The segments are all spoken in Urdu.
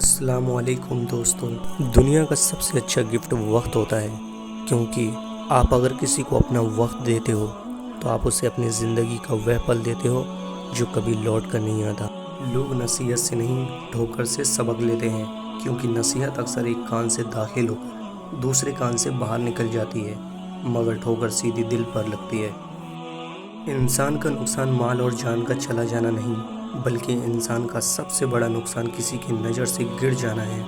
السلام علیکم دوستوں، دنیا کا سب سے اچھا گفٹ وقت ہوتا ہے، کیونکہ آپ اگر کسی کو اپنا وقت دیتے ہو تو آپ اسے اپنی زندگی کا وہ پل دیتے ہو جو کبھی لوٹ کر نہیں آتا۔ لوگ نصیحت سے نہیں ٹھوکر سے سبق لیتے ہیں، کیونکہ نصیحت اکثر ایک کان سے داخل ہو کر دوسرے کان سے باہر نکل جاتی ہے، مگر ٹھوکر سیدھی دل پر لگتی ہے۔ انسان کا نقصان مال اور جان کا چلا جانا نہیں، بلکہ انسان کا سب سے بڑا نقصان کسی کی نظر سے گر جانا ہے۔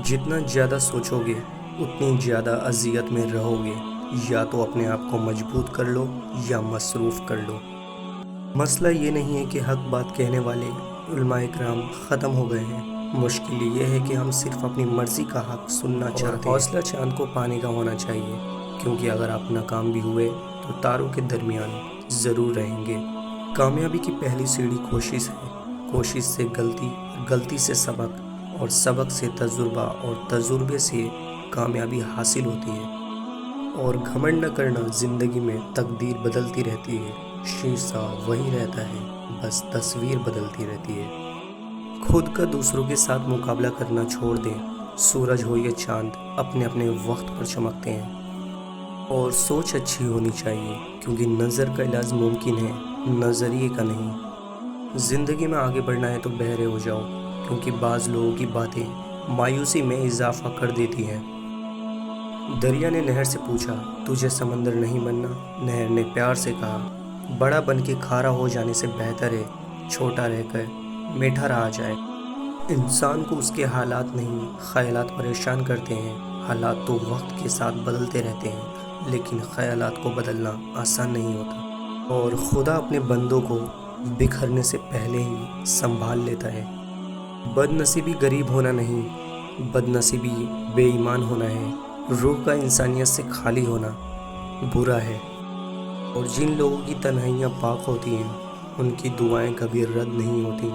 جتنا زیادہ سوچو گے اتنی زیادہ اذیت میں رہو گے۔ یا تو اپنے آپ کو مضبوط کر لو یا مصروف کر لو۔ مسئلہ یہ نہیں ہے کہ حق بات کہنے والے علماء کرام ختم ہو گئے ہیں، مشکل یہ ہے کہ ہم صرف اپنی مرضی کا حق سننا چاہتے ہیں۔ حوصلہ چاند کو پانے کا ہونا چاہیے، کیونکہ اگر آپ ناکام بھی ہوئے تو تاروں کے درمیان ضرور رہیں گے۔ کامیابی کی پہلی سیڑھی کوشش ہے، کوشش سے غلطی، غلطی سے سبق، اور سبق سے تجربہ، اور تجربے سے کامیابی حاصل ہوتی ہے۔ اور گھمنڈ نہ کرنا، زندگی میں تقدیر بدلتی رہتی ہے، شیشہ وہی رہتا ہے، بس تصویر بدلتی رہتی ہے۔ خود کا دوسروں کے ساتھ مقابلہ کرنا چھوڑ دیں۔ سورج ہو یا چاند اپنے اپنے وقت پر چمکتے ہیں۔ اور سوچ اچھی ہونی چاہیے، کیونکہ نظر کا علاج ممکن ہے، نظریے کا نہیں۔ زندگی میں آگے بڑھنا ہے تو بہرے ہو جاؤ، کیونکہ بعض لوگوں کی باتیں مایوسی میں اضافہ کر دیتی ہیں۔ دریا نے نہر سے پوچھا، تجھے سمندر نہیں بننا؟ نہر نے پیار سے کہا، بڑا بن کے کھارا ہو جانے سے بہتر ہے چھوٹا رہ کر میٹھا رہا جائے۔ انسان کو اس کے حالات نہیں، خیالات پریشان کرتے ہیں۔ حالات تو وقت کے ساتھ بدلتے رہتے ہیں، لیکن خیالات کو بدلنا آسان نہیں ہوتا۔ اور خدا اپنے بندوں کو بکھرنے سے پہلے ہی سنبھال لیتا ہے۔ بد نصیبی غریب ہونا نہیں، بد نصیبی بے ایمان ہونا ہے۔ روح کا انسانیت سے خالی ہونا برا ہے۔ اور جن لوگوں کی تنہائیاں پاک ہوتی ہیں، ان کی دعائیں کبھی رد نہیں ہوتی۔